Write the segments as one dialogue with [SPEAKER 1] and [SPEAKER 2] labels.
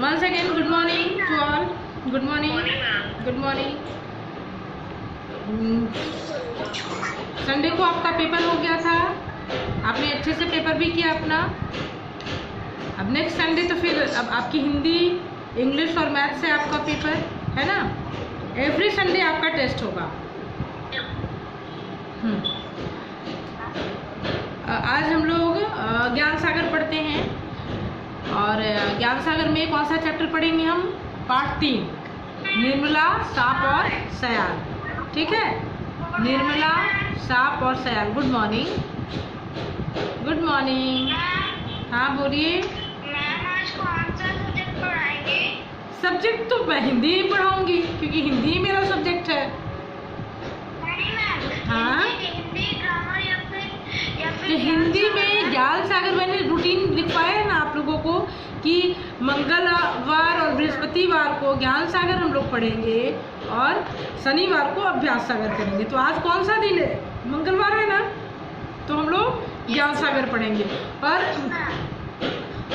[SPEAKER 1] Once again, good morning to all. Good morning. Good morning. Sunday को आपका paper हो गया था, आपने अच्छे से पेपर भी किया अपना। अब नेक्स्ट संडे तो फिर अब आपकी हिंदी, इंग्लिश और मैथ से आपका पेपर है ना। एवरी संडे आपका टेस्ट होगा। आज हम लोग ज्ञान सागर पढ़ते हैं और ज्ञान सागर में कौन सा चैप्टर पढ़ेंगे हम? पार्ट 3, निर्मला, सांप और सयाल। ठीक है, निर्मला, सांप और Sayal. Good morning. Good morning. हाँ बोलिए।
[SPEAKER 2] मैम आज कौन सा सब्जेक्ट पढ़ाएंगे?
[SPEAKER 1] सब्जेक्ट तो मैं हिंदी ही पढ़ाऊंगी क्योंकि हिंदी ही मेरा सब्जेक्ट है।
[SPEAKER 2] नहीं मैम।
[SPEAKER 1] हाँ?
[SPEAKER 2] हिंदी ग्रामर या फिर
[SPEAKER 1] तो हिंदी में ज्ञान सागर मैंने रूटीन लिखवाया है ना आप लोगों को कि मंगलवार और बृहस्पतिवार को ज्ञान सागर हम लोग पढ़ेंगे और शनिवार को अभ्यास सागर करेंगे। तो आज कौन सा दिन है? मंगलवार है ना, तो हम लोग ज्ञान सागर पढ़ेंगे।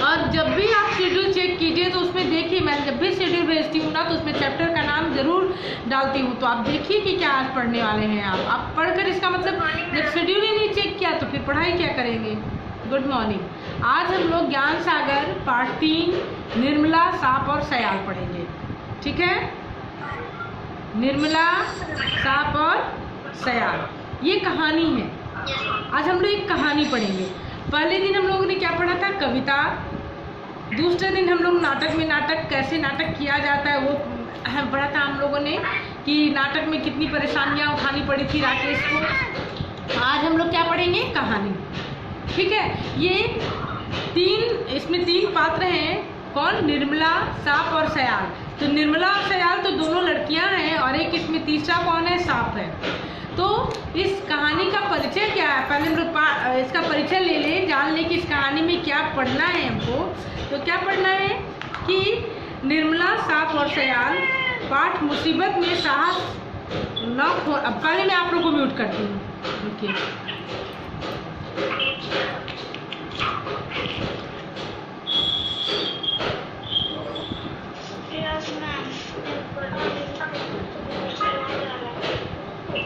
[SPEAKER 1] और जब भी आप शेड्यूल चेक कीजिए तो उसमें देखिए, मैं जब भी शेड्यूल भेजती हूँ ना तो उसमें चैप्टर का नाम जरूर डालती हूँ। तो आप देखिए कि क्या आज पढ़ने वाले हैं आप पढ़कर इसका मतलब जब शेड्यूल ही नहीं चेक किया तो फिर पढ़ाई क्या करेंगे। Good morning. आज हम लोग ज्ञान सागर पार्ट 3, निर्मला, सांप और सयाल पढ़ेंगे। ठीक है, निर्मला, सांप और सयाल, ये कहानी है। आज हम लोग एक कहानी पढ़ेंगे। पहले दिन हम लोगों ने क्या पढ़ा था? कविता। दूसरे दिन हम लोग नाटक में नाटक कैसे नाटक किया जाता है वो पढ़ा था हम लोगों ने कि नाटक में कितनी परेशानियां उठानी पड़ी थी राकेश को। आज हम लोग क्या पढ़ेंगे? कहानी। ठीक है, इसमें 3 पात्र हैं। कौन? निर्मला, सांप और सयाल। तो निर्मला और सयाल तो दोनों लड़कियां हैं और एक इसमें तीसरा कौन है? सांप है। तो इस कहानी का परिचय क्या है? पहले हम लोग इसका परिचय ले लें, जान लें कि इस कहानी में क्या पढ़ना है हमको। तो क्या पढ़ना है कि निर्मला, सांप और सयाल, पाठ मुसीबत में साहस न खो। अब पहले मैं आप लोगों को म्यूट करती हूँ। ओके।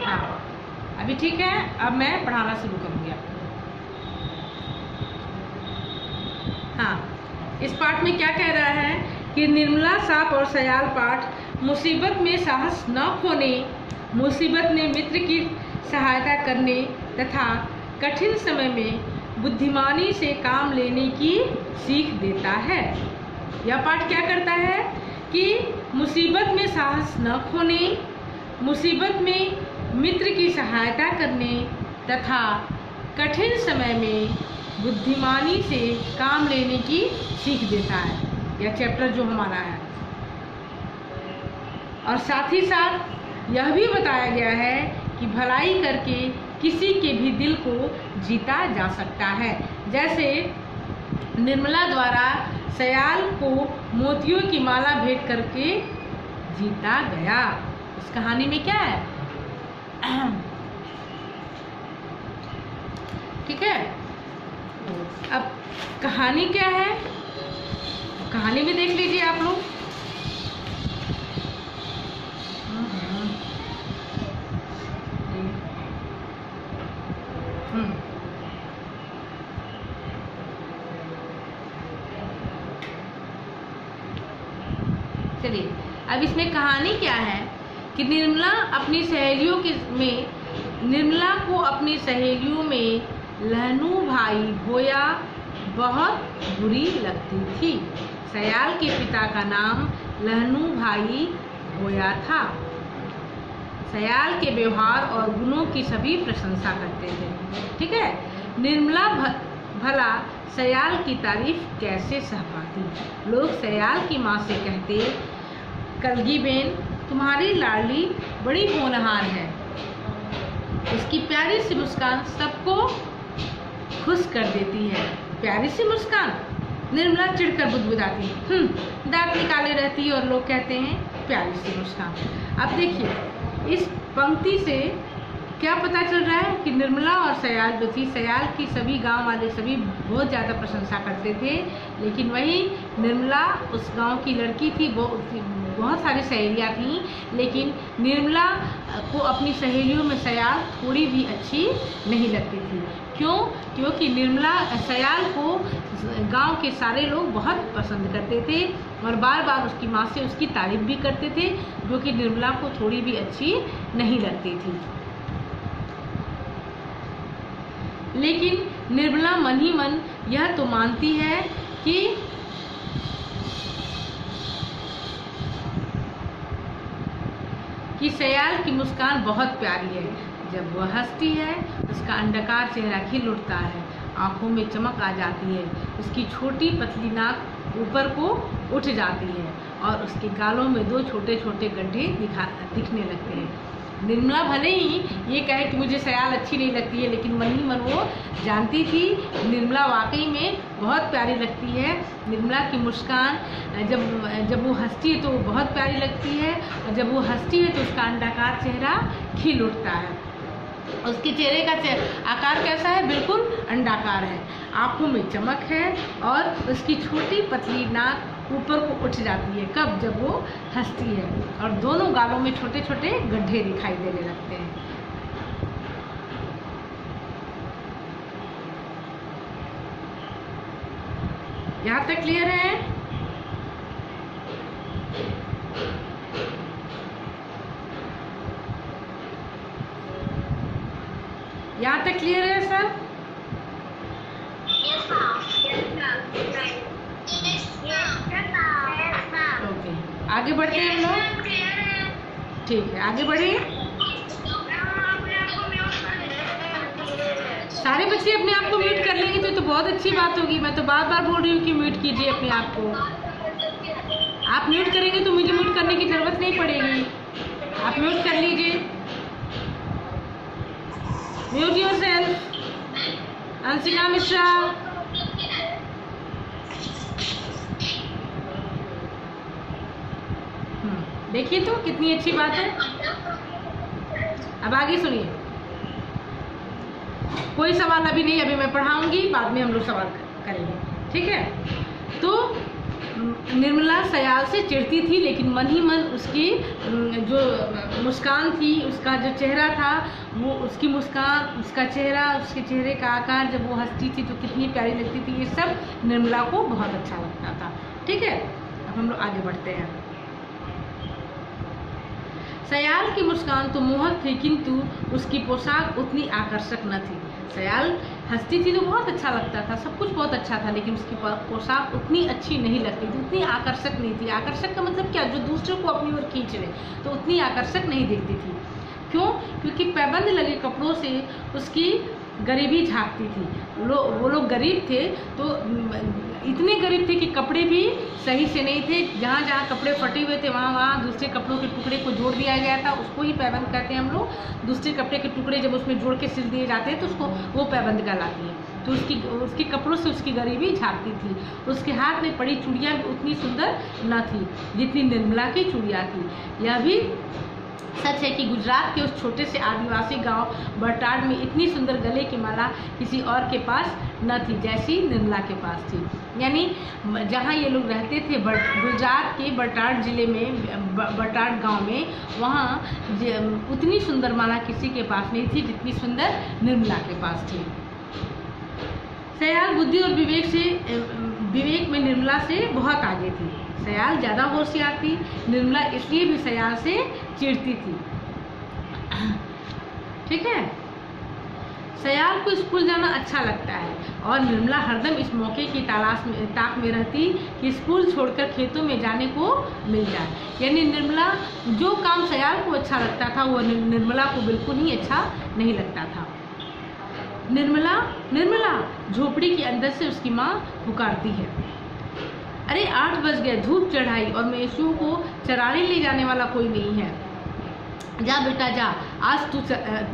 [SPEAKER 1] हाँ, अभी ठीक है। अब मैं पढ़ाना शुरू करूँगी आपको। हाँ, इस पाठ में क्या कह रहा है कि निर्मला, सांप और सयाल पाठ मुसीबत में साहस न खोने, मुसीबत में मित्र की सहायता करने तथा कठिन समय में बुद्धिमानी से काम लेने की सीख देता है। यह पाठ क्या करता है कि मुसीबत में साहस न खोने, मुसीबत में मित्र की सहायता करने तथा कठिन समय में बुद्धिमानी से काम लेने की सीख देता है। यह चैप्टर जो हमारा है। और साथ ही साथ यह भी बताया गया है कि भलाई करके किसी के भी दिल को जीता जा सकता है। जैसे निर्मला द्वारा सयाल को मोतियों की माला भेंट करके जीता गया। इस कहानी में क्या है? ठीक है, अब कहानी क्या है? कहानी भी देख लीजिए आप लोग। चलिए, अब इसमें कहानी क्या है कि निर्मला को अपनी सहेलियों में लहनू भाई भोया बहुत बुरी लगती थी। सयाल के पिता का नाम लहनू भाई भोया था। सयाल के व्यवहार और गुणों की सभी प्रशंसा करते थे। ठीक है, निर्मला भला सयाल की तारीफ कैसे सह पाती। लोग सयाल की माँ से कहते, कलगी बेन तुम्हारी लाडली बड़ी होनहार है, इसकी प्यारी सी मुस्कान सबको खुश कर देती है। प्यारी सी मुस्कान? निर्मला चिढ़कर बुदबुदाती, दांत निकाले रहती है और लोग कहते हैं प्यारी सी मुस्कान। अब देखिए, इस पंक्ति से क्या पता चल रहा है कि निर्मला और सयाल जो थी, सयाल की सभी गांव वाले सभी बहुत ज़्यादा प्रशंसा करते थे, लेकिन वही निर्मला उस गांव की लड़की थी, वो बहुत सारी सहेलियां थीं, लेकिन निर्मला को अपनी सहेलियों में सयाल थोड़ी भी अच्छी नहीं लगती थी। क्यों? क्योंकि निर्मला सयाल को गांव के सारे लोग बहुत पसंद करते थे और बार बार उसकी माँ से उसकी तारीफ भी करते थे, जो कि निर्मला को थोड़ी भी अच्छी नहीं लगती थी। लेकिन निर्मला मन ही मन यह तो मानती है कि सयाल की मुस्कान बहुत प्यारी है। जब वह हंसती है उसका अंडाकार चेहरा खिल उठता है, आंखों में चमक आ जाती है, उसकी छोटी पतली नाक ऊपर को उठ जाती है और उसके गालों में 2 छोटे छोटे गड्ढे दिखने लगते हैं। निर्मला भले ही ये कहे कि मुझे सयाल अच्छी नहीं लगती है, लेकिन मन ही मन वो जानती थी निर्मला वाकई में बहुत प्यारी लगती है। निर्मला की मुस्कान जब वो हंसती है तो वो बहुत प्यारी लगती है, और जब वो हंसती है तो उसका अंडाकार चेहरा खिल उठता है। उसके चेहरे का आकार कैसा है? बिल्कुल अंडाकार है, आँखों में चमक है और उसकी छोटी पतली नाक ऊपर को उठ जाती है। कब? जब वो हंसती है, और दोनों गालों में छोटे छोटे गड्ढे दिखाई देने लगते हैं। यहाँ तक क्लियर है? यहाँ तक क्लियर है सर? ओके, आगे बढ़ते हैं हम लोग। ठीक है, आगे बढ़िए। सारे बच्चे अपने आप को म्यूट कर लेंगे तो बहुत अच्छी बात होगी। मैं तो बार बार बोल रही हूँ कि म्यूट कीजिए अपने आप को। आप म्यूट करेंगे तो मुझे म्यूट करने की जरूरत नहीं पड़ेगी। आप म्यूट कर लीजिए। Mute yourself. अंशिका मिश्रा। देखिए तो कितनी अच्छी बात है। अब आगे सुनिए। कोई सवाल अभी नहीं, अभी मैं पढ़ाऊंगी, बाद में हम लोग सवाल करेंगे, ठीक है? तो निर्मला सयाल से चिढ़ती थी, लेकिन मन ही मन उसकी जो मुस्कान थी, उसका जो चेहरा था, वो उसकी मुस्कान, उसका चेहरा, उसके चेहरे का आकार, जब वो हंसती थी तो कितनी प्यारी लगती थी, ये सब निर्मला को बहुत अच्छा लगता था। ठीक है, अब हम लोग आगे बढ़ते हैं। सयाल की मुस्कान तो मोहक थी, किंतु उसकी पोशाक उतनी आकर्षक न थी। सयाल हंसती थी तो बहुत अच्छा लगता था, सब कुछ बहुत अच्छा था, लेकिन उसकी पोशाक उतनी अच्छी नहीं लगती थी, उतनी आकर्षक नहीं थी। आकर्षक का मतलब क्या? जो दूसरों को अपनी ओर खींच ले, तो उतनी आकर्षक नहीं दिखती थी। क्यों? क्योंकि पैबंद लगे कपड़ों से उसकी गरीबी झांकती थी। वो लोग गरीब थे, तो इतने गरीब थे कि कपड़े भी सही से नहीं थे। जहाँ जहाँ कपड़े फटे हुए थे वहाँ दूसरे कपड़ों के टुकड़े को जोड़ दिया गया था, उसको ही पैबंद कहते हैं हम लोग। दूसरे कपड़े के टुकड़े जब उसमें जोड़ के सिल दिए जाते हैं तो उसको वो पैबंद कहलाती है। तो उसके कपड़ों से उसकी गरीबी झांकती थी। उसके हाथ में पड़ी चूड़ियाँ भी उतनी सुंदर न थी जितनी निर्मला की चूड़ियाँ थी। यह भी सच है कि गुजरात के उस छोटे से आदिवासी गांव बरटाड में इतनी सुंदर गले की माला किसी और के पास न थी जैसी निर्मला के पास थी। यानी जहां ये लोग रहते थे गुजरात के बरटाड जिले में, बरटाड गांव में, वहां उतनी सुंदर माला किसी के पास नहीं थी जितनी सुंदर निर्मला के पास थी। सयाल बुद्धि और विवेक में निर्मला से बहुत आगे थी। सयाल ज़्यादा होशियार थी, निर्मला इसलिए भी सयाल से चिढ़ती थी। ठीक है, सयाल को स्कूल जाना अच्छा लगता है और निर्मला हरदम इस मौके की ताक में रहती कि स्कूल छोड़कर खेतों में जाने को मिल जाए। यानी निर्मला, जो काम सयाल को अच्छा लगता था वो निर्मला को बिल्कुल ही अच्छा नहीं लगता था। निर्मला निर्मला झोपड़ी के अंदर से उसकी माँ पुकारती है। अरे 8 बज गए, धूप चढ़ाई और मवेशियों को चराने ले जाने वाला कोई नहीं है। जा बेटा जा, आज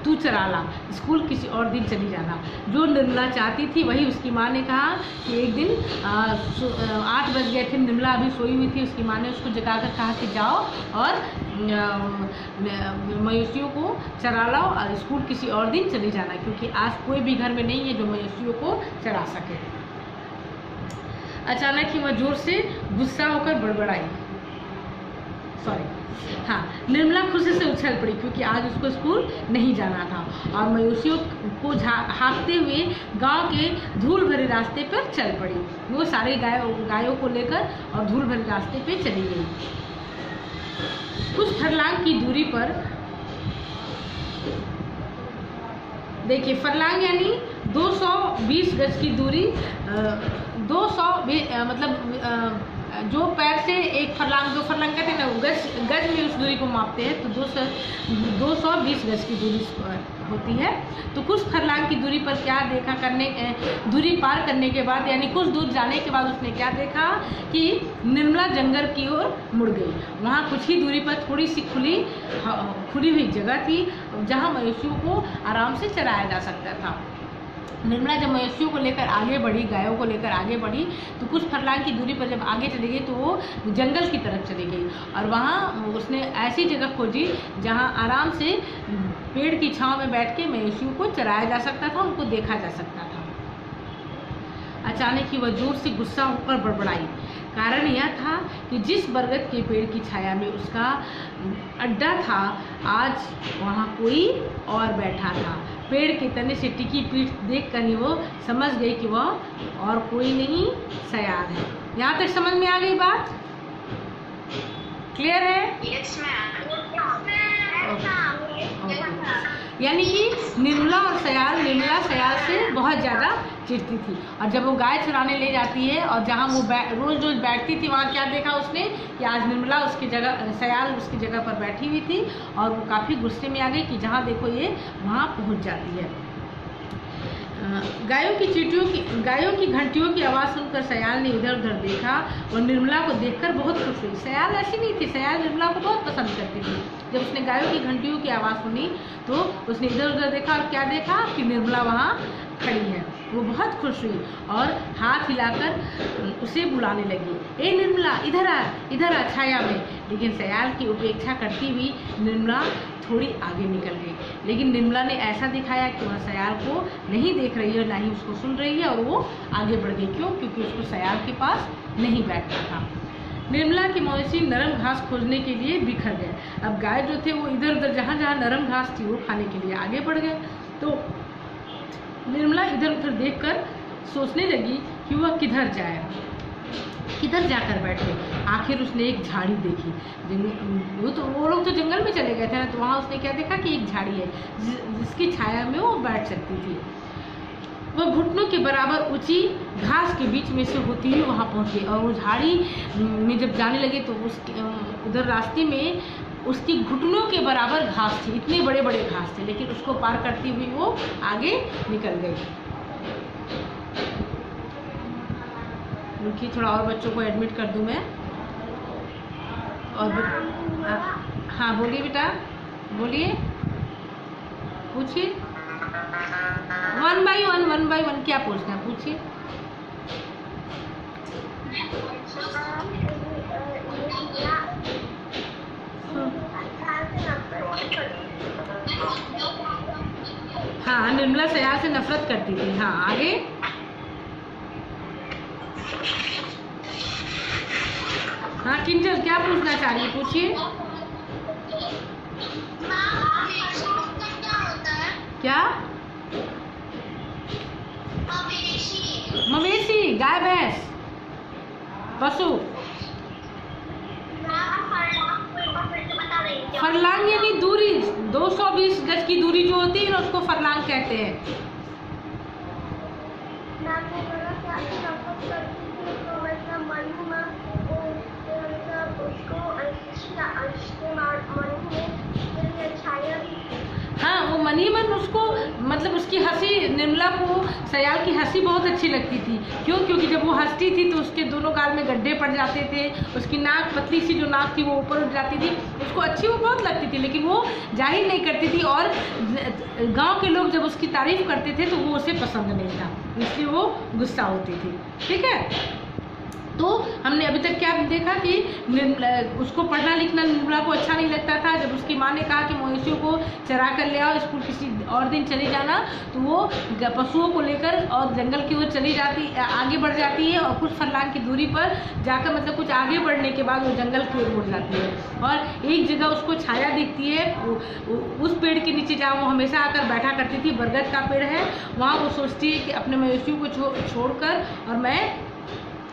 [SPEAKER 1] तू चरा ला, स्कूल किसी और दिन चली जाना। जो निर्मला चाहती थी वही उसकी माँ ने कहा कि एक दिन 8 बज गए थे, निर्मला अभी सोई हुई थी, उसकी माँ ने उसको जगाकर कहा कि जाओ और मवेशियों को चरा लाओ और स्कूल किसी और दिन चली जाना, क्योंकि आज कोई भी घर में नहीं है जो मवेशियों को चरा सके। अचानक ही वह जोर से गुस्सा होकर बड़बड़ाई, हाँ, निर्मला खुशी से उछल पड़ी क्योंकि आज उसको स्कूल नहीं जाना था और मवेशियों को हाँकते हुए गांव के धूल भरे रास्ते पर चल पड़ी। वो सारे गायों को लेकर और धूल भरे रास्ते पे चली गई। कुछ फरलांग की दूरी पर, देखिए फरलांग यानी 220 गज की दूरी, 220 मतलब जो पैर से एक फरलांग, 2 फरलांग कहते हैं ना, गज में उस दूरी को मापते हैं, तो 220 गज की दूरी होती है। तो कुछ फरलांग की दूरी पर क्या देखा, दूरी पार करने के बाद यानी कुछ दूर जाने के बाद उसने क्या देखा कि निर्मला जंगल की ओर मुड़ गई। वहाँ कुछ ही दूरी पर थोड़ी सी खुली हुई जगह थी जहाँ मवेशियों को आराम से चराया जा सकता था। निर्मला जब मवेशियों को लेकर आगे बढ़ी, गायों को लेकर आगे बढ़ी, तो कुछ फरलांग की दूरी पर जब आगे चली गई तो वो जंगल की तरफ चली गई और वहाँ उसने ऐसी जगह खोजी जहाँ आराम से पेड़ की छांव में बैठ के मवेशियों को चराया जा सकता था, उनको देखा जा सकता था। अचानक ही वह जोर से गुस्सा होकर बड़बड़ाई। कारण यह था कि जिस बरगद के पेड़ की छाया में उसका अड्डा था, आज वहाँ कोई और बैठा था। पेड़ के तने से टिकी पीठ देखकर ही वो समझ गई कि वह और कोई नहीं, सयाल है। यहाँ तक समझ में आ गई बात? क्लियर है?
[SPEAKER 2] Yes ma'am.
[SPEAKER 1] यानी कि निर्मला सयाल से बहुत ज़्यादा चिढ़ती थी और जब वो गाय चुराने ले जाती है और जहाँ वो रोज बैठती थी वहाँ क्या देखा उसने कि आज निर्मला सयाल उसकी जगह पर बैठी हुई थी और वो काफ़ी गुस्से में आ गई कि जहाँ देखो ये वहाँ पहुँच जाती है। गायों की घंटियों की आवाज़ सुनकर सयाल ने इधर उधर देखा और निर्मला को देखकर बहुत खुश हुई। सयाल ऐसी नहीं थी, सयाल निर्मला को बहुत पसंद करती थी। जब उसने गायों की घंटियों की आवाज़ सुनी तो उसने इधर उधर देखा और क्या देखा कि निर्मला वहाँ खड़ी है। वो बहुत खुश हुई और हाथ हिलाकर उसे बुलाने लगी, ए निर्मला इधर आ छाया में। लेकिन सयाल की उपेक्षा करती हुई निर्मला थोड़ी आगे निकल गई। लेकिन निर्मला ने ऐसा दिखाया कि वह सयाल को नहीं देख रही है, ना ही उसको सुन रही है और वो आगे बढ़ गई। क्यों? क्योंकि उसको सयाल के पास नहीं बैठना था। निर्मला के मवेशी नरम घास खोजने के लिए बिखर गए। अब गाय जो थे वो इधर उधर जहाँ जहाँ नरम घास थी वो खाने के लिए आगे बढ़ गए। तो निर्मला इधर उधर देखकर सोचने लगी कि वह किधर जाकर बैठे। आखिर उसने एक झाड़ी देखी। वो लोग तो जंगल में चले गए थे ना, तो वहाँ उसने क्या देखा कि एक झाड़ी है जिसकी छाया में वो बैठ सकती थी। वह घुटनों के बराबर ऊंची घास के बीच में से होती हुई वहाँ पहुँच गई और वो झाड़ी में जब जाने लगे तो उधर रास्ते में उसकी घुटनों के बराबर घास थी। इतने बड़े बड़े घास थे, लेकिन उसको पार करती हुई वो आगे निकल गई। रुकिए, थोड़ा और बच्चों को एडमिट कर दूं मैं। और हाँ बोलिए बेटा, बोलिए, पूछिए। 1 बाई 1 क्या पूछना है, पूछिए। हाँ, निर्मला सयाल से नफरत करती थी। हाँ, आगे। हाँ किंजल, क्या पूछना चाह रही है, पूछिए। क्या? मवेशी, गाय भैंस, पशु। फरलांग यानी दूरी, 220 गज की दूरी जो होती है ना उसको फरलांग कहते हैं। हाँ, वो मन ही मन उसको मतलब उसकी हंसी, निर्मला को सयाल की हंसी बहुत अच्छी लगती थी। क्यों? क्योंकि जब वो हंसती थी तो उसके दोनों गाल में गड्ढे पड़ जाते थे, उसकी नाक, पतली सी जो नाक थी वो ऊपर उठ जाती थी, उसको अच्छी वो बहुत लगती थी, लेकिन वो जाहिर नहीं करती थी। और गांव के लोग जब उसकी तारीफ करते थे तो वो उसे पसंद नहीं था, इसलिए वो गुस्सा होती थी। ठीक है, तो हमने अभी तक क्या देखा कि उसको पढ़ना लिखना निर्मला को अच्छा नहीं लगता था। जब उसकी माँ ने कहा कि मवेशियों को चरा कर ले आओ, स्कूल किसी और दिन चली जाना, तो वो पशुओं को लेकर और जंगल की ओर चली जाती, आगे बढ़ जाती है, और कुछ फरलांग की दूरी पर जाकर मतलब कुछ आगे बढ़ने के बाद वो जंगल की ओर मुड़ जाती है। और एक जगह उसको छाया दिखती है, उस पेड़ के नीचे जहाँ वो हमेशा आकर बैठा करती थी, बरगद का पेड़ है, वहाँ वो सोचती है कि अपने मवेशियों को छोड़कर और मैं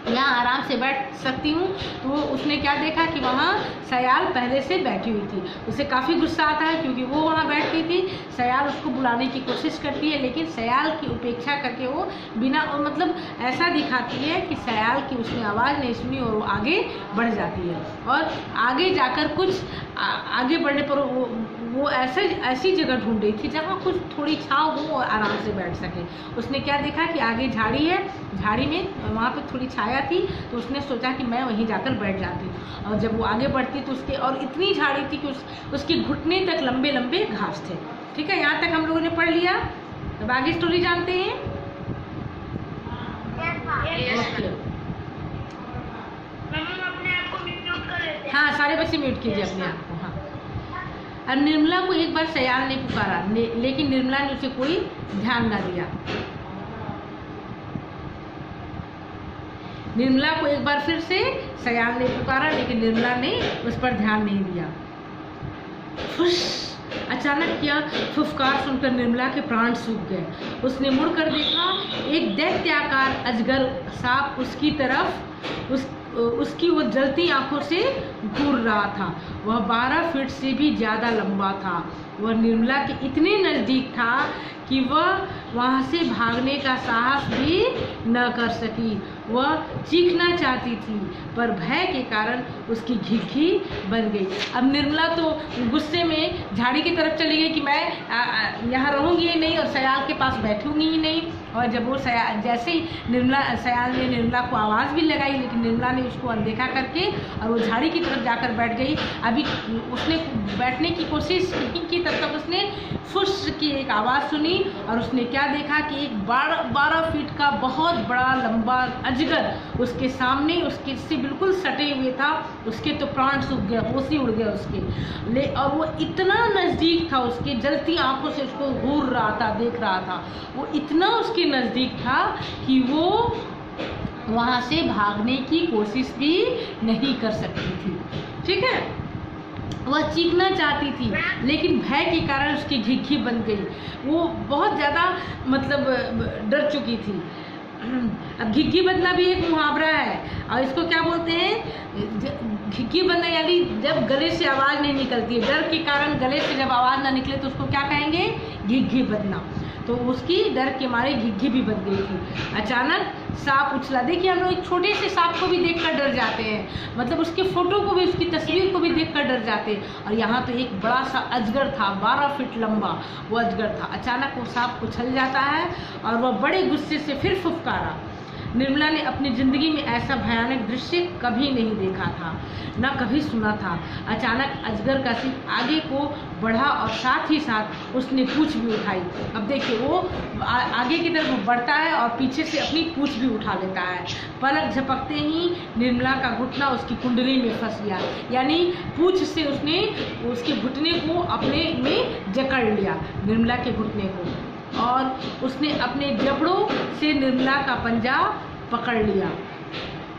[SPEAKER 1] यहाँ आराम से बैठ सकती हूँ। तो उसने क्या देखा कि वहाँ सयाल पहले से बैठी हुई थी। उसे काफ़ी गुस्सा आता है क्योंकि वो वहाँ बैठती थी। सयाल उसको बुलाने की कोशिश करती है, लेकिन सयाल की उपेक्षा करके वो बिना मतलब ऐसा दिखाती है कि सयाल की उसने आवाज़ नहीं सुनी और वो आगे बढ़ जाती है। और आगे जाकर कुछ आगे बढ़ने पर वो ऐसी जगह ढूंढ रही थी जहाँ कुछ थोड़ी छाँव हो और आराम से बैठ सके। उसने क्या देखा कि आगे झाड़ी है, झाड़ी में वहाँ पे थोड़ी छाया थी, तो उसने सोचा कि मैं वहीं जाकर बैठ जाती। और जब वो आगे बढ़ती तो उसके और इतनी झाड़ी थी कि उसके घुटने तक लंबे लंबे घास थे। ठीक है, यहाँ तक हम लोगों ने पढ़ लिया। अब आगे स्टोरी जानते हैं। ओके,
[SPEAKER 2] अपने आप को म्यूट कर लेते हैं।
[SPEAKER 1] हाँ, सारे बच्चे म्यूट कीजिए अपने आप को। हाँ, अब निर्मला को एक बार सयाल ने पुकारा, लेकिन निर्मला ने उसे कोई ध्यान ना दिया। निर्मला को एक बार फिर से सयाल ने पुकारा, लेकिन निर्मला ने उस पर ध्यान नहीं दिया। फुश! अचानक क्या फुफकार सुनकर निर्मला के प्राण सूख गए। उसने मुड़कर देखा, एक दैत्याकार अजगर सांप उसकी तरफ उसकी वो जलती आंखों से घूर रहा था। वह 12 फीट से भी ज़्यादा लंबा था। वह निर्मला के इतने नज़दीक था कि वह वहाँ से भागने का साहस भी न कर सकी। वह चीखना चाहती थी, पर भय के कारण उसकी घिघी बन गई। अब निर्मला तो गुस्से में झाड़ी की तरफ चली गई कि मैं यहाँ रहूँगी ही नहीं और सयाल के पास बैठूंगी ही नहीं। और जब वो जैसे ही सयाल ने निर्मला को आवाज़ भी लगाई, लेकिन निर्मला ने उसको अनदेखा करके और वो झाड़ी की तरफ जाकर बैठ गई। अभी उसने बैठने की कोशिश की, तब तक उसने फुस की एक आवाज़ सुनी और उसने क्या देखा कि एक 12 फीट का बहुत बड़ा लंबा अजगर उसके सामने, उसके से बिल्कुल सटे हुए था। उसके तो प्राण सूख गया, होश ही उड़ गया उसके। और वो इतना नज़दीक था, उसके जलती आंखों से उसको घूर रहा था, देख रहा था। वो इतना उसके नज़दीक था कि वो वहाँ से भागने की कोशिश भी नहीं कर सकती थी। ठीक है, वह चीखना चाहती थी, लेकिन भय के कारण उसकी घिघी बन गई। वो बहुत ज़्यादा मतलब डर चुकी थी। अब घिघी बनना भी एक मुहावरा है, और इसको क्या बोलते हैं? घिघी बनना यानी जब गले से आवाज़ नहीं निकलती है, डर के कारण गले से जब आवाज़ ना निकले तो उसको क्या कहेंगे? घिघी बनना। तो उसकी डर के मारे घिघी भी बन गई थी। अचानक सांप उछला। देखिए, हम लोग एक छोटे से सांप को भी देखकर डर जाते हैं, मतलब उसके फोटो को भी, उसकी तस्वीर को भी देखकर डर जाते हैं। और यहाँ तो एक बड़ा सा अजगर था, 12 फीट लंबा वो अजगर था। अचानक वो सांप उछल जाता है और वह बड़े गुस्से से फिर फुफकारा। निर्मला ने अपनी ज़िंदगी में ऐसा भयानक दृश्य कभी नहीं देखा था, ना कभी सुना था। अचानक अजगर का सिर आगे को बढ़ा और साथ ही साथ उसने पूँछ भी उठाई। अब देखिए, वो आगे की तरफ बढ़ता है और पीछे से अपनी पूँछ भी उठा लेता है। पलक झपकते ही निर्मला का घुटना उसकी कुंडली में फंस गया, यानी पूँछ से उसने उसके घुटने को अपने में जकड़ लिया, निर्मला के घुटने को, और उसने अपने जबड़ों से निर्मला का पंजा पकड़ लिया।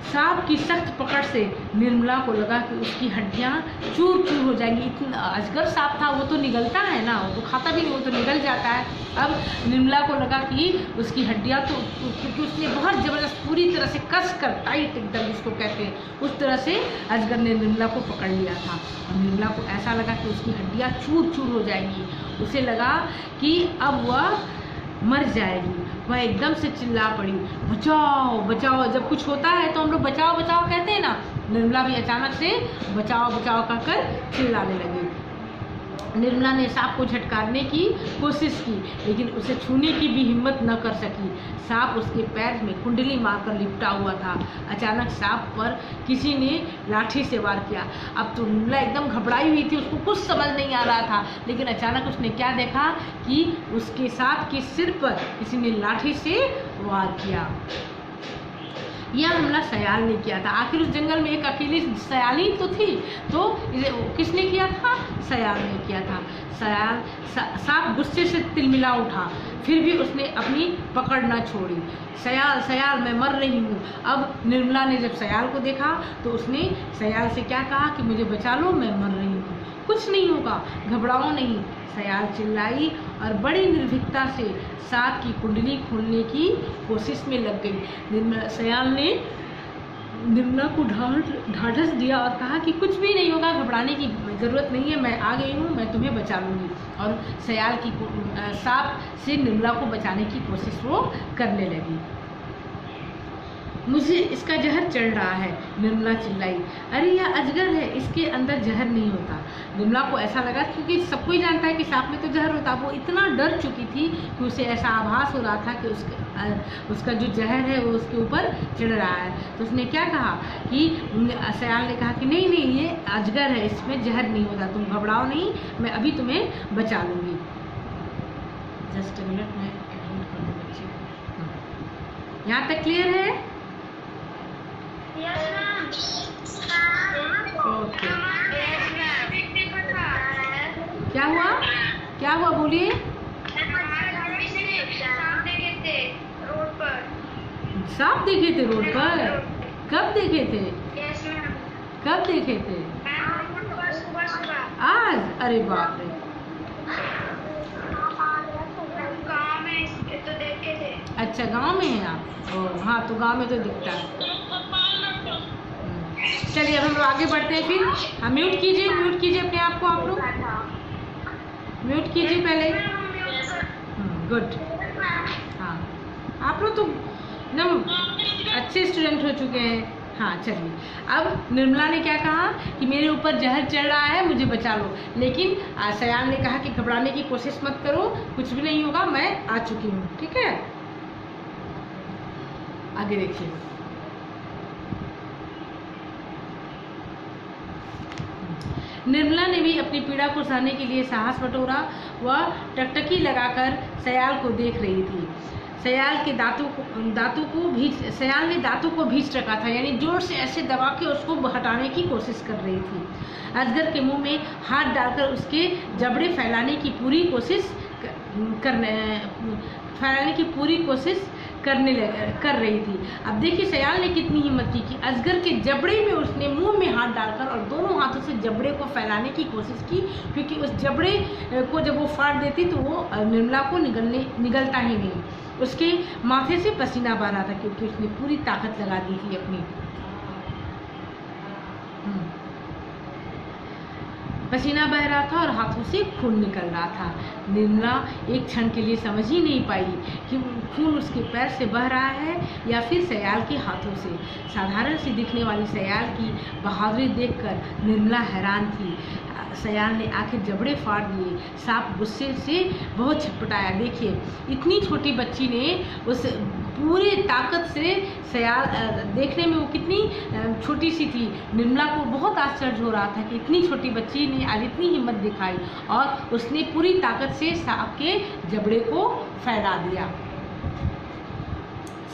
[SPEAKER 1] सांप की सख्त पकड़ से निर्मला को लगा कि उसकी हड्डियां चूर चूर हो जाएंगी। इतना अजगर सांप था, वो तो निगलता है ना, वो तो खाता भी नहीं, वो तो निगल जाता है। अब निर्मला को लगा कि उसकी हड्डियां तो, क्योंकि उसने बहुत ज़बरदस्त पूरी तरह से कस कर, टाइट एकदम जिसको कहते हैं, उस तरह से अजगर ने निर्मला को पकड़ लिया था। और निर्मला को ऐसा लगा कि उसकी हड्डियाँ चूर चूर हो जाएंगी। उसे लगा कि अब वह मर जाएगी। वह एकदम से चिल्ला पड़ी, बचाओ बचाओ। जब कुछ होता है तो हम लोग बचाओ बचाओ कहते हैं ना, निर्मला भी अचानक से बचाओ बचाओ कहकर चिल्लाने लगी। निर्मला ने सांप को झटकारने की कोशिश की, लेकिन उसे छूने की भी हिम्मत न कर सकी। सांप उसके पैर में कुंडली मारकर लिपटा हुआ था। अचानक सांप पर किसी ने लाठी से वार किया। अब तो निर्मला एकदम घबराई हुई थी, उसको कुछ समझ नहीं आ रहा था, लेकिन अचानक उसने क्या देखा कि उसके सांप के सिर पर किसी ने लाठी से वार किया। यह हमला सयाल ने किया था। आखिर उस जंगल में एक अकेली सयाल ही तो थी, तो किसने किया था? सयाल ने किया था। सांप गुस्से से तिलमिला उठा, फिर भी उसने अपनी पकड़ न छोड़ी। सयाल सयाल मैं मर रही हूँ। अब निर्मला ने जब सयाल को देखा तो उसने सयाल से क्या कहा कि मुझे बचा लो, मैं मर रही हूँ, कुछ नहीं होगा, घबराओ नहीं। सयाल चिल्लाई और बड़ी निर्भीकता से सांप की कुंडली खोलने की कोशिश में लग गई। सयाल ने निर्मला को ढाढ़स दिया और कहा कि कुछ भी नहीं होगा, घबराने की ज़रूरत नहीं है, मैं आ गई हूँ, मैं तुम्हें बचा लूँगी। और सयाल की सांप से निर्मला को बचाने की कोशिश वो करने लगी। मुझे इसका जहर चढ़ रहा है, निर्मला चिल्लाई। अरे यह अजगर है, इसके अंदर जहर नहीं होता। निर्मला को ऐसा लगा, क्योंकि सब कोई जानता है कि सांप में तो जहर होता। वो इतना डर चुकी थी कि उसे ऐसा आभास हो रहा था कि उसका जो जहर है वो उसके ऊपर चढ़ रहा है। तो उसने क्या कहा कि सयाल ने कहा कि नहीं नहीं, ये अजगर है, इसमें जहर नहीं होता, तुम घबराओ नहीं, मैं अभी तुम्हें बचा लूँगी। जस्ट अ मिनट, मैं एडमिट कर दूँ बच्चे। यहाँ तक क्लियर है? ओके। क्या हुआ, क्या हुआ, बोलिए। सांप देखे थे रोड पर? कब देखे थे? कब देखे थे? आज? अरे बाप रे। अच्छा, गांव में हैं आप? ओ हाँ, तो गांव में तो दिखता है। चलिए अब हम लोग आगे बढ़ते हैं फिर। हाँ, म्यूट कीजिए अपने आप को, आप लोग म्यूट कीजिए पहले। गुड। हाँ, आप लोग तो एकदम अच्छे स्टूडेंट हो चुके हैं। हाँ चलिए, अब निर्मला ने क्या कहा कि मेरे ऊपर जहर चढ़ रहा है, मुझे बचा लो। लेकिन सयाल ने कहा कि घबराने की कोशिश मत करो, कुछ भी नहीं होगा, मैं आ चुकी हूँ। ठीक है, आगे देखिए। निर्मला ने भी अपनी पीड़ा को सहने के लिए साहस बटोरा। वह टकटकी लगाकर सयाल को देख रही थी। सयाल ने दांतों को भींच रखा था, यानी जोर से ऐसे दबा के उसको हटाने की कोशिश कर रही थी। अजगर के मुंह में हाथ डालकर उसके जबड़े फैलाने की पूरी कोशिश कर रही थी। अब देखिए सयाल ने कितनी हिम्मत की कि अजगर के जबड़े में उसने मुंह में हाथ डालकर और दोनों हाथों से जबड़े को फैलाने की कोशिश की, क्योंकि उस जबड़े को जब वो फाड़ देती तो वो निर्मला को निगलता ही नहीं। उसके माथे से पसीना बह रहा था, क्योंकि उसने पूरी ताकत लगा दी थी अपनी। पसीना बह रहा था और हाथों से खून निकल रहा था। निर्मला एक क्षण के लिए समझ ही नहीं पाई कि खून उसके पैर से बह रहा है या फिर सयाल के हाथों से। साधारण सी दिखने वाली सयाल की बहादुरी देखकर निर्मला हैरान थी। सयाल ने आखिर जबड़े फाड़ दिए। सांप गुस्से से बहुत छटपटाया। देखिए, इतनी छोटी बच्ची ने उस पूरी ताकत से सयाल, देखने में वो कितनी छोटी सी थी। निर्मला को बहुत आश्चर्य हो रहा था कि इतनी छोटी बच्ची ने आज इतनी हिम्मत दिखाई और उसने पूरी ताकत से सांप के जबड़े को फैला दिया।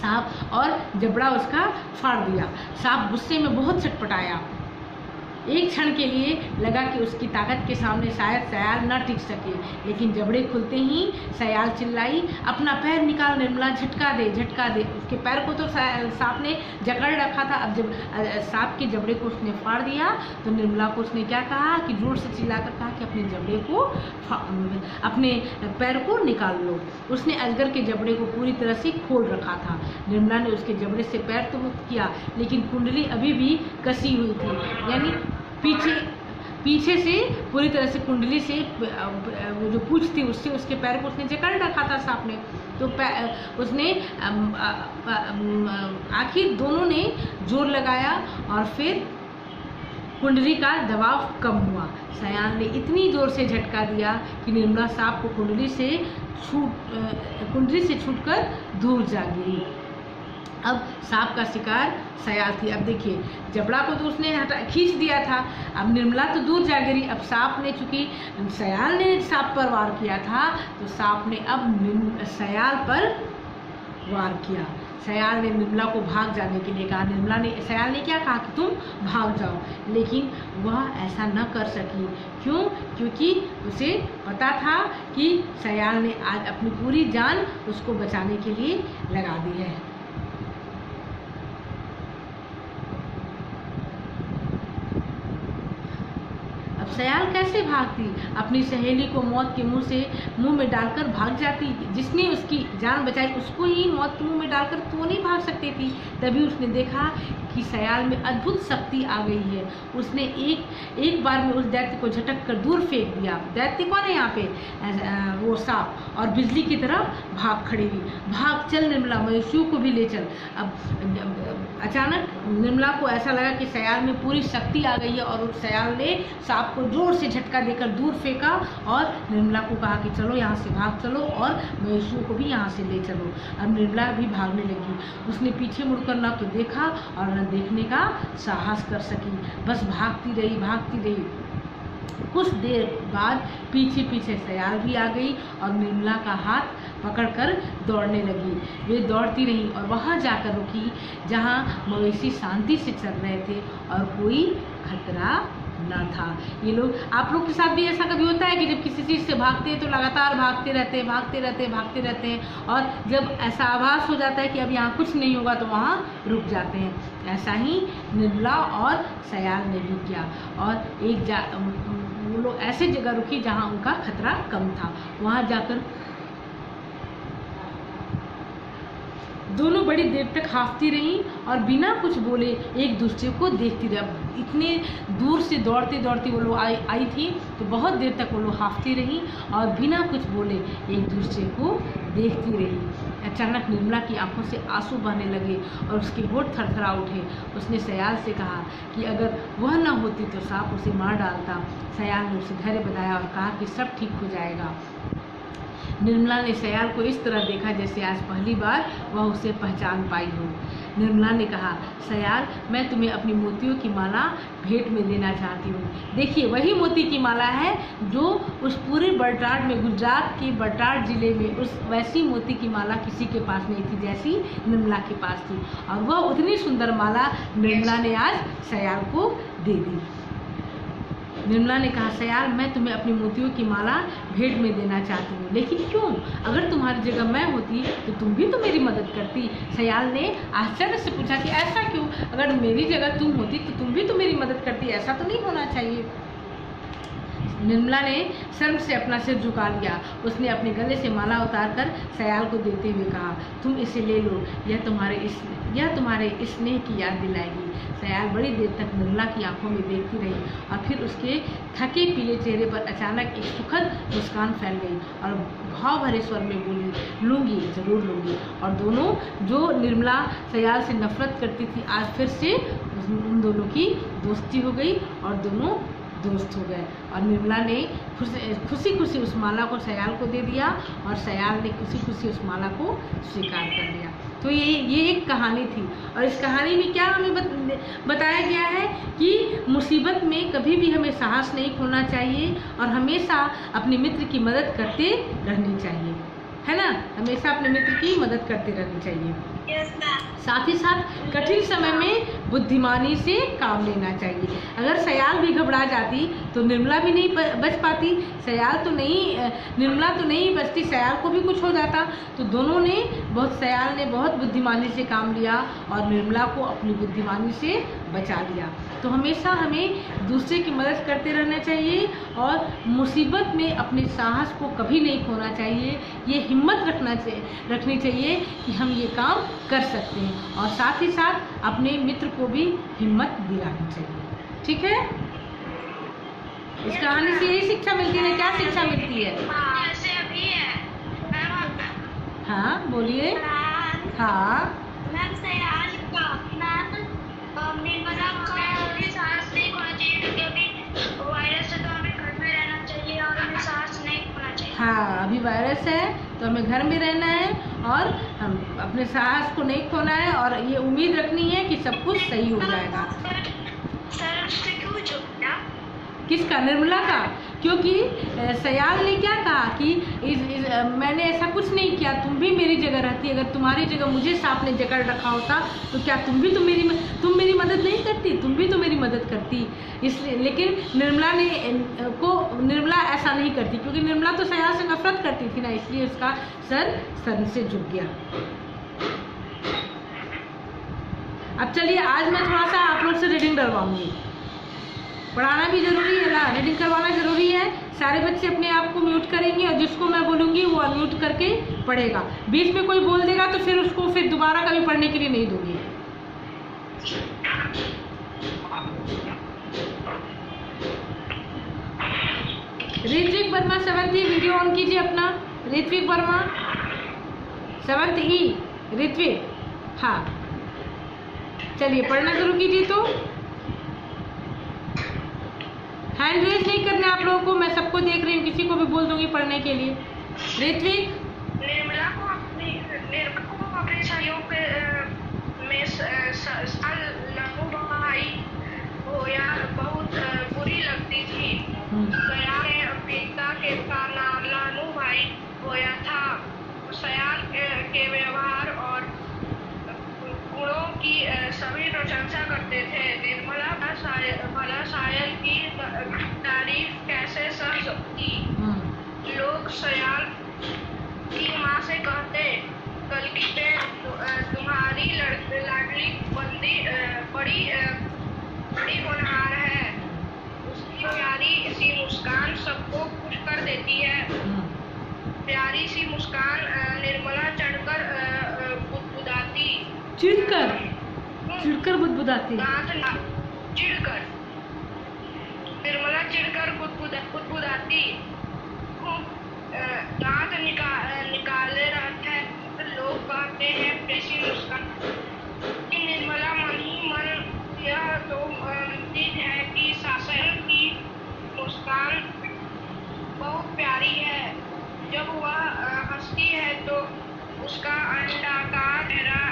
[SPEAKER 1] सांप और जबड़ा उसका फाड़ दिया। सांप गुस्से में बहुत छटपटाया। एक क्षण के लिए लगा कि उसकी ताकत के सामने शायद सयाल न टिक सके, लेकिन जबड़े खुलते ही सयाल चिल्लाई, अपना पैर निकाल निर्मला, झटका दे, झटका दे। उसके पैर को तो सांप ने जकड़ रखा था। अब जब सांप के जबड़े को उसने फाड़ दिया तो निर्मला को उसने क्या कहा कि जोर से चिल्लाकर कहा कि अपने जबड़े को, अपने पैर को निकाल लो। उसने अजगर के जबड़े को पूरी तरह से खोल रखा था। निर्मला ने उसके जबड़े से पैर तो मुक्त किया, लेकिन कुंडली अभी भी कसी हुई थी, यानी पीछे से पूरी तरह से कुंडली से वो जो पूंछ थी उससे उसके पैर को उसने जकड़ रखा था सांप ने। तो उसने आखिर दोनों ने जोर लगाया और फिर कुंडली का दबाव कम हुआ। सयाल ने इतनी जोर से झटका दिया कि निर्मला सांप को कुंडली से छूटकर दूर जा गिरी। अब सांप का शिकार सयाल थी। अब देखिए, जबड़ा को तो उसने खींच दिया था, अब निर्मला तो दूर जा गिरी। अब सांप ने, चूंकि सयाल ने सांप पर वार किया था, तो सांप ने अब सयाल पर वार किया। सयाल ने निर्मला को भाग जाने के लिए कहा। सयाल ने क्या कहा कि तुम भाग जाओ, लेकिन वह ऐसा न कर सकी। क्यों? क्योंकि उसे पता था कि सयाल ने आज अपनी पूरी जान उसको बचाने के लिए लगा दी है। सयाल कैसे भागती? अपनी सहेली को मौत के मुंह में डालकर भाग जाती। जिसने उसकी जान बचाई उसको ही मौत के मुंह में डालकर तो नहीं भाग सकती थी। तभी उसने देखा कि सयाल में अद्भुत शक्ति आ गई है। उसने एक बार में उस दैत्य को झटक कर दूर फेंक दिया। दैत्य कौन है यहाँ पे? वो सांप। और बिजली की तरह भाग खड़ी हुई। भाग चल निर्मला, मवेशियों को भी ले चल। अब अचानक निर्मला को ऐसा लगा कि सयाल में पूरी शक्ति आ गई है, और उस सयाल ने सांप को जोर से झटका देकर दूर फेंका और निर्मला को कहा कि चलो यहाँ से भाग चलो, और मवेशियों को भी यहाँ से ले चलो। अब निर्मला भी भागने लगी। उसने पीछे मुड़कर न तो देखा और न देखने का साहस कर सकी, बस भागती रही। कुछ देर बाद पीछे पीछे सयाल भी आ गई और निर्मला का हाथ पकड़कर दौड़ने लगी। वे दौड़ती रहीं और वहां जाकर रुकी जहां मवेशी शांति से चल रहे थे और कोई खतरा न था। ये लोग, आप लोग के साथ भी ऐसा कभी होता है कि जब किसी चीज़ से भागते हैं तो लगातार भागते रहते हैं, और जब ऐसा आभास हो जाता है कि अब यहाँ कुछ नहीं होगा तो वहाँ रुक जाते हैं। ऐसा ही निर्मला और सयाल ने भी किया, और वो लोग ऐसे जगह रुकी जहाँ उनका खतरा कम था। वहाँ जाकर दोनों बड़ी देर तक हांफती रहीं और बिना कुछ बोले एक दूसरे को देखती रही। इतने दूर से दौड़ते वो लोग आई थी, तो बहुत देर तक वो लोग हांफती रहीं और बिना कुछ बोले एक दूसरे को देखती रही। अचानक निर्मला की आंखों से आंसू बहने लगे और उसके होंठ थरथरा उठे। उसने सयाल से कहा कि अगर वह न होती तो सांप उसे मार डालता। सयाल ने उसे धैर्य बताया और कहा कि सब ठीक हो जाएगा। निर्मला ने सयाल को इस तरह देखा जैसे आज पहली बार वह उसे पहचान पाई हो। निर्मला ने कहा, सयाल, मैं तुम्हें अपनी मोतियों की माला भेंट में देना चाहती हूँ। देखिए, वही मोती की माला है जो उस पूरे बरटाट में, गुजरात के बरटाट जिले में, उस वैसी मोती की माला किसी के पास नहीं थी जैसी निर्मला के पास थी, और वह उतनी सुंदर माला निर्मला ने आज सयाल को दे दी। निर्मला ने कहा, सयाल, मैं तुम्हें अपनी मोतियों की माला भेंट में देना चाहती हूँ, लेकिन क्यों? अगर तुम्हारी जगह मैं होती तो तुम भी तो मेरी मदद करती। सयाल ने आश्चर्य से पूछा कि ऐसा क्यों? अगर मेरी जगह तुम होती तो तुम भी तो मेरी मदद करती। ऐसा तो नहीं होना चाहिए। निर्मला ने शर्म से अपना सिर झुका लिया। उसने अपने गले से माला उतारकर सयाल को देते हुए कहा, तुम इसे ले लो, यह तुम्हारे स्नेह की याद दिलाएगी। सयाल बड़ी देर तक निर्मला की आंखों में देखती रही और फिर उसके थके पीले चेहरे पर अचानक एक सुखद मुस्कान फैल गई और भाव भरे स्वर में बोली, लूँगी, जरूर लूँगी। और दोनों, जो निर्मला सयाल से नफरत करती थी, आज फिर से उन दोनों की दोस्ती हो गई और दोनों दोस्त हो गए। और निर्मला ने खुशी खुशी उस माला को सयाल को दे दिया और सयाल ने खुशी खुशी उस माला को स्वीकार कर लिया। तो ये एक कहानी थी, और इस कहानी में क्या हमें बताया गया है कि मुसीबत में कभी भी हमें साहस नहीं खोना चाहिए और हमेशा अपने मित्र की मदद करते रहनी चाहिए, है ना? हमेशा अपने मित्र की मदद करते रहनी चाहिए। साथ ही साथ कठिन समय में बुद्धिमानी से काम लेना चाहिए। अगर सयाल भी घबरा जाती तो निर्मला भी नहीं बच पाती, निर्मला तो नहीं बचती, सयाल को भी कुछ हो जाता। तो सयाल ने बहुत बुद्धिमानी से काम लिया और निर्मला को अपनी बुद्धिमानी से बचा लिया। तो हमेशा हमें दूसरे की मदद करते रहना चाहिए और मुसीबत में अपने साहस को कभी नहीं खोना चाहिए। ये हिम्मत रखनी चाहिए कि हम ये काम कर सकते हैं, और साथ ही साथ अपने मित्र को भी हिम्मत दिलानी चाहिए। ठीक है? इस कहानी से यही शिक्षा मिलती है। क्या शिक्षा मिलती है? हाँ, बोलिए। हाँ,
[SPEAKER 2] निर्मला को साहस नहीं खोना चाहिए।
[SPEAKER 1] हाँ, अभी वायरस है तो हमें घर में रहना है और हम अपने साहस को नहीं खोना है और ये उम्मीद रखनी है कि सब कुछ सही हो जाएगा।
[SPEAKER 2] सर उससे क्यों झुकना?
[SPEAKER 1] किसका? निर्मला का। क्योंकि सयाल ने क्या कहा कि मैंने ऐसा कुछ नहीं किया, तुम भी मेरी जगह रहती, अगर तुम्हारी जगह मुझे सांप ने जकड़ रखा होता तो क्या तुम मेरी मदद नहीं करती, तुम भी तो मेरी मदद करती। इसलिए लेकिन निर्मला ऐसा नहीं करती, क्योंकि निर्मला तो सयाल से नफरत करती थी ना, इसलिए उसका सर से झुक गया। अब चलिए, आज मैं थोड़ा सा आप लोग से रीडिंग डरवाऊंगी। पढ़ाना भी जरूरी है ना, रीडिंग करवाना जरूरी है। सारे बच्चे अपने आप को म्यूट करेंगे और जिसको मैं बोलूँगी वो अनम्यूट करके पढ़ेगा। बीच में कोई बोल देगा तो फिर उसको दोबारा कभी पढ़ने के लिए नहीं दूंगी। ऋत्विक वर्मा 7th ई वीडियो ऑन कीजिए अपना। ऋत्विक वर्मा 7th ई, ऋत्विक, हाँ चलिए पढ़ना शुरू कीजिए। तो हैंड रेज नहीं करना आप लोगों को, मैं सबको देख रही हूँ, किसी को भी बोल दूंगी पढ़ने के लिए। ऋत्विक,
[SPEAKER 2] निर्मला को अपने सहयोग में लहूभाई होया बहुत बुरी लगती थी। सयाल ने पिता के नाम लानू भाई होया था। सयाल के व्यवहार और गुणों की सभी प्रशंसा करते थे। निर्मला भला सायल की तारीफ कैसे कर सकती? लोग सयाल की माँ से कहते, कल की पे तुम्हारी लाडली बड़ी होनहार है। उसकी प्यारी सी मुस्कान सबको खुश कर देती है। प्यारी सी मुस्कान निर्मला चिढ़कर
[SPEAKER 1] बुदबुदाती।
[SPEAKER 2] निर्मला चिढ़कर बुदबुदाती, दांत निकाले रहते हैं। लोग कहते हैं प्यारी मुस्कान। निर्मला मन ही मन यह तो मानती है कि सासल की मुस्कान बहुत प्यारी है। जब वह हंसती है तो उसका अंडाकार चेहरा